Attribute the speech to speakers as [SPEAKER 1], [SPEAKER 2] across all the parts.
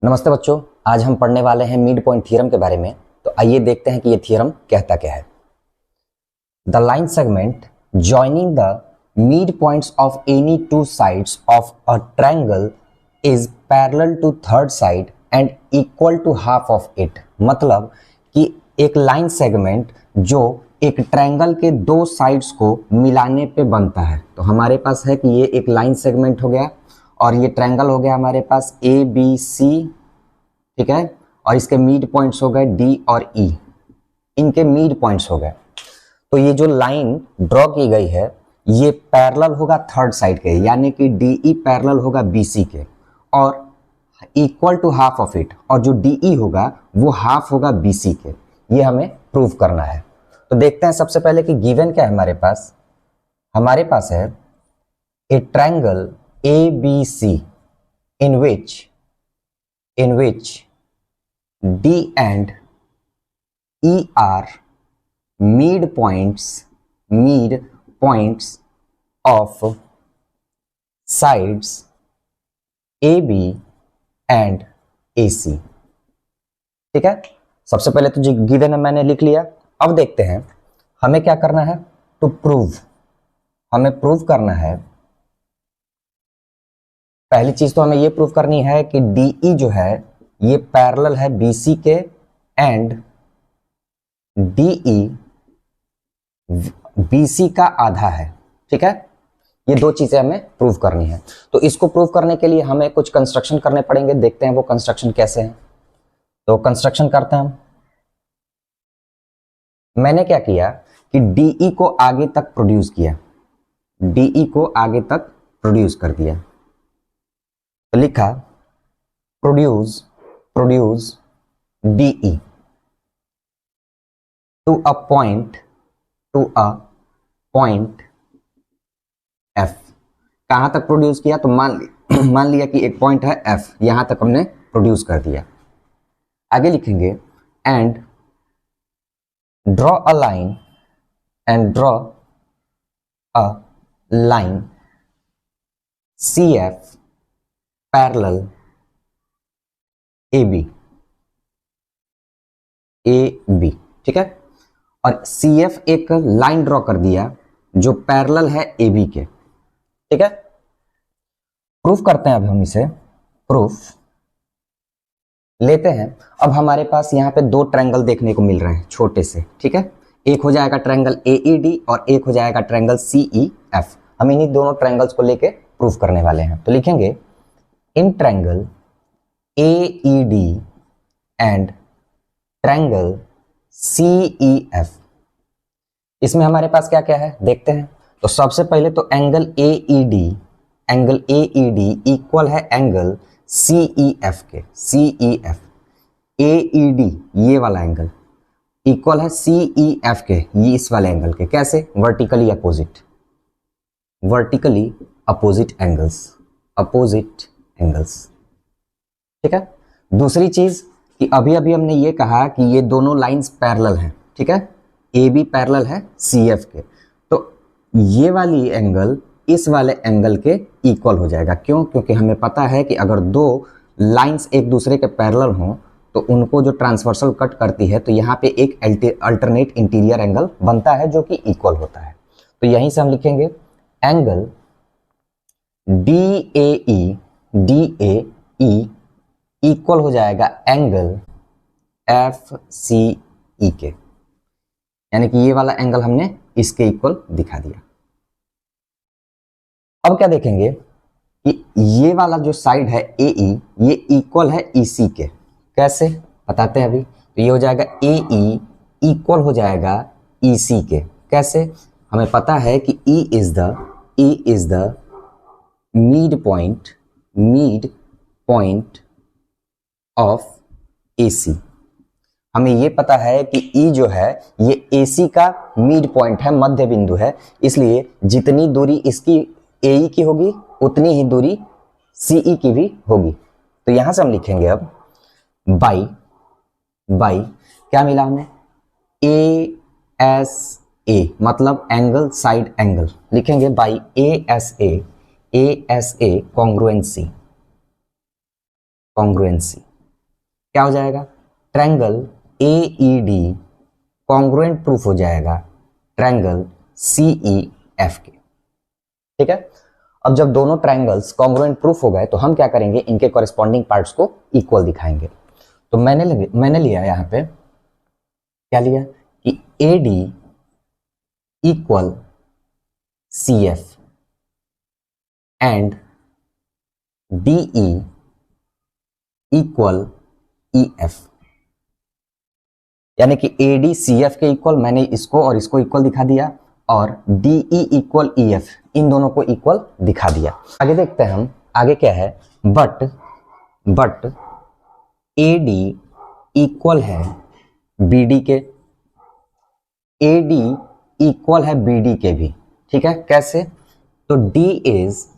[SPEAKER 1] नमस्ते बच्चों, आज हम पढ़ने वाले हैं मिड पॉइंट थ्योरम के बारे में। तो आइए देखते हैं कि ये थ्योरम कहता क्या है। The line segment joining the mid points of any two sides of a triangle is parallel to third side and equal to half of it. मतलब कि एक लाइन सेगमेंट जो एक ट्रायंगल के दो साइड्स को मिलाने पे बनता है। तो हमारे पास है कि ये एक लाइन सेगमेंट हो गया और ये ट्रायंगल हो गया हमारे पास ए बी सी, ठीक है, और इसके मिड पॉइंट्स हो गए डी और ई, इनके मिड पॉइंट्स हो गए। तो ये जो लाइन ड्रॉ की गई है ये पैरेलल होगा थर्ड साइड के, यानी कि डी ई पैरेलल होगा बी सी के और equal to half of it, और जो डी ई होगा वो हाफ होगा बी सी के। ये हमें प्रूव करना है। तो देखते हैं सबसे पहले कि गिवन क्या है हमारे पास है ए triangle ABC in which D and E are midpoints of sides AB and AC। ठीक है, सबसे पहले तो जो गिवन है मैंने लिख लिया। अब देखते हैं हमें क्या करना है। टू प्रूव, हमें प्रूव करना है। पहली चीज तो हमें ये प्रूव करनी है कि DE जो है ये पैरेलल है BC के एंड DE BC का आधा है। ठीक है, ये दो चीजें हमें प्रूव करनी है। तो इसको प्रूव करने के लिए हमें कुछ कंस्ट्रक्शन करने पड़ेंगे। देखते हैं वो कंस्ट्रक्शन कैसे हैं। तो कंस्ट्रक्शन करते हैं हम। मैंने क्या किया कि DE को आगे तक प्रोड्यूस किया, DE को आगे तक प्रोड्यूस कर दिया। तो लिखा produce DE to a point F। कहां तक प्रोड्यूस किया? तो मान लिया कि एक पॉइंट है F, यहां तक हमने प्रोड्यूस कर दिया। आगे लिखेंगे and draw a line CF parallel AB। ठीक है, और CF एक लाइन ड्रॉ कर दिया जो पैरेलल है AB के। ठीक है, प्रूफ करते हैं। अब हम इसे प्रूफ लेते हैं। अब हमारे पास यहाँ पे दो ट्रायंगल देखने को मिल रहे हैं छोटे से। ठीक है, एक हो जाएगा ट्रायंगल AED और एक हो जाएगा ट्रायंगल CEF। हम इन्हीं दोनों ट्रायंगल्स को लेके प्रूफ करने वाले हैं। तो लिखेंगे in triangle AED and triangle CEF। इसमें हमारे पास क्या क्या है देखते हैं। तो सबसे पहले तो एंगल AED इक्वल है एंगल CEF के। AED ये वाला एंगल इक्वल है CEF के, ये इस वाले एंगल के। कैसे? Vertically opposite angles. ठीक है, दूसरी चीज कि अभी हमने ये कहा कि ये दोनों लाइंस पैरेलल हैं। ठीक है, AB पैरेलल है CF के, तो ये वाली एंगल इस वाले एंगल के इक्वल हो जाएगा। क्यों? क्योंकि हमें पता है कि अगर दो लाइंस एक दूसरे के पैरेलल हों तो उनको जो ट्रांसवर्सल कट करती है तो यहाँ पे एक अल्टरनेट इंटीरियर एंगल बनता है जो कि इक्वल होता है। तो यहीं से हम लिखेंगे एंगल DAE इक्वल हो जाएगा एंगल FCE के, यानी कि ये वाला एंगल हमने इसके इक्वल दिखा दिया। अब क्या देखेंगे कि ये वाला जो साइड है AE ये इक्वल है EC के। कैसे बताते हैं अभी। तो ये हो जाएगा AE इक्वल हो जाएगा EC के। कैसे? हमें पता है कि E is the mid point of AC। हमें ये पता है कि E जो है ये AC का मिड पॉइंट है, मध्य बिंदु है। इसलिए जितनी दूरी इसकी AE की होगी उतनी ही दूरी CE की भी होगी। तो यहां से हम लिखेंगे अब बाई क्या मिला हमें? ASA मतलब एंगल साइड एंगल। लिखेंगे बाई ASA कॉन्ग्रुएंसी। क्या हो जाएगा, ट्रायंगल AED कॉन्ग्रुएंट प्रूफ हो जाएगा ट्रायंगल CEF के। ठीक है, अब जब दोनों ट्रायंगल्स कॉन्ग्रुएंट प्रूफ हो गए तो हम क्या करेंगे, इनके कॉरेस्पॉन्डिंग पार्ट्स को इक्वल दिखाएंगे। तो मैंने लिया यहाँ पे, क्या लिया कि AD equal CF and DE equal EF, यानी कि AD CF के इक्वल, मैंने इसको और इसको इक्वल दिखा दिया, और DE इक्वल EF, इन दोनों को इक्वल दिखा दिया। आगे देखते हैं हम, आगे क्या है, बट AD इक्वल है BD के, AD इक्वल है BD के भी। ठीक है, कैसे, तो D is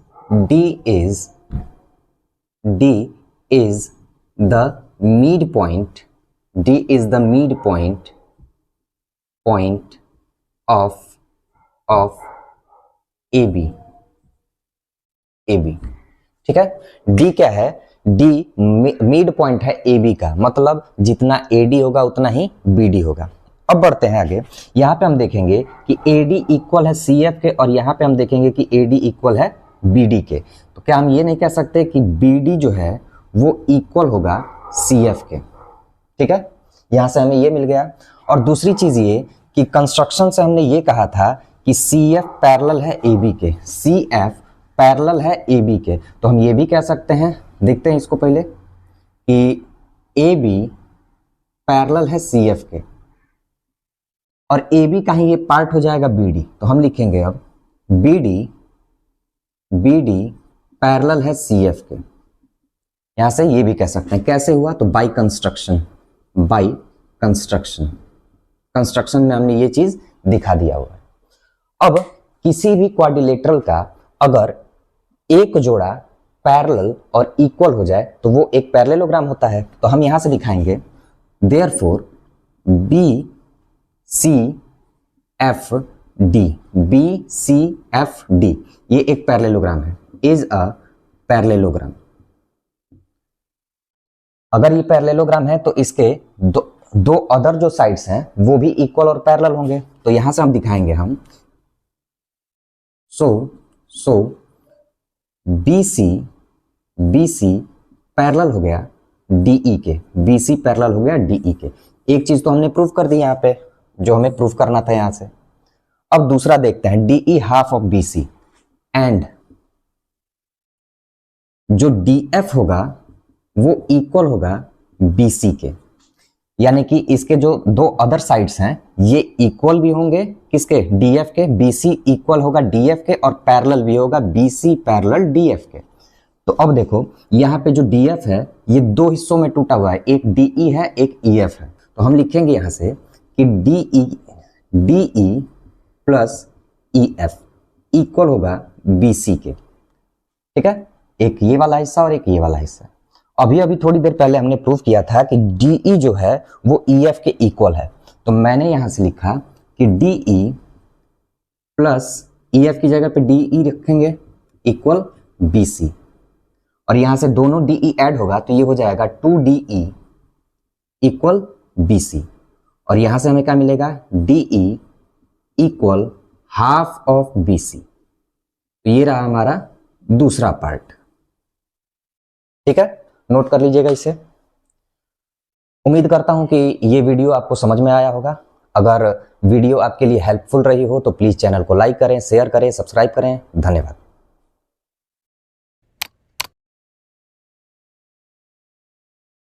[SPEAKER 1] the midpoint of AB। ठीक है, D क्या है, D मिड पॉइंट है AB का, मतलब जितना AD होगा उतना ही BD होगा। अब बढ़ते हैं आगे, यहाँ पे हम देखेंगे कि AD इक्वल है CF के, और यहाँ पे हम देखेंगे कि AD इक्वल है BD के। तो क्या हम ये नहीं कह सकते कि BD जो है वो इक्वल होगा CF के। ठीक है, यहाँ से हमें ये मिल गया। और दूसरी चीज ये कि कंस्ट्रक्शन से हमने ये कहा था कि CF पैरेलल है AB के, CF पैरेलल है AB के, तो हम ये भी कह सकते हैं, देखते हैं इसको पहले, कि AB पैरेलल है CF के, और AB का ही ये पार्ट हो जाएगा BD। तो हम लिखेंगे अब BD पैरेलल है CF के। यहां से ये भी कह सकते हैं, कैसे हुआ, तो बाय कंस्ट्रक्शन में हमने ये चीज दिखा दिया हुआ है। अब किसी भी क्वाड्रिलेटरल का अगर एक जोड़ा पैरेलल और इक्वल हो जाए तो वो एक पैरेललोग्राम होता है। तो हम यहां से दिखाएंगे, देयरफॉर BCFD ये एक पैरेललोग्राम है, इज अ पैरेललोग्राम। अगर ये पैरेललोग्राम है तो इसके दो अदर जो साइड्स हैं वो भी इक्वल और पैरेलल होंगे। तो यहां से हम दिखाएंगे हम, सो BC पैरेलल हो गया DE के, BC पैरेलल हो गया DE के। एक चीज तो हमने प्रूफ कर दी यहाँ पे, जो हमें प्रूफ करना था यहां से। अब दूसरा देखते हैं, DE half of BC and जो DF होगा वो इक्वल होगा BC के, यानी कि इसके जो दो अदर साइड्स हैं ये इक्वल भी होंगे किसके, DF के। BC इक्वल होगा DF के और पैरेलल भी होगा BC पैरेलल DF के। तो अब देखो यहाँ पे जो DF है ये दो हिस्सों में टूटा हुआ है, एक DE है एक EF है। तो हम लिखेंगे यहाँ से कि DE प्लस EF इक्वल होगा BC के। ठीक है, एक ये वाला हिस्सा और एक ये वाला हिस्सा। अभी थोड़ी देर पहले हमने प्रूफ किया था कि DE जो है वो EF के इक्वल है। तो मैंने यहां से लिखा कि DE प्लस EF की जगह पे DE रखेंगे इक्वल BC, और यहां से दोनों DE ऐड होगा तो ये हो जाएगा 2DE इक्वल BC, और यहां से हमें क्या मिलेगा, DE equal half of BC। तो ये रहा हमारा दूसरा पार्ट। ठीक है, नोट कर लीजिएगा इसे। उम्मीद करता हूं कि ये वीडियो आपको समझ में आया होगा। अगर वीडियो आपके लिए हेल्पफुल रही हो तो प्लीज चैनल को लाइक करें, शेयर करें, सब्सक्राइब करें। धन्यवाद।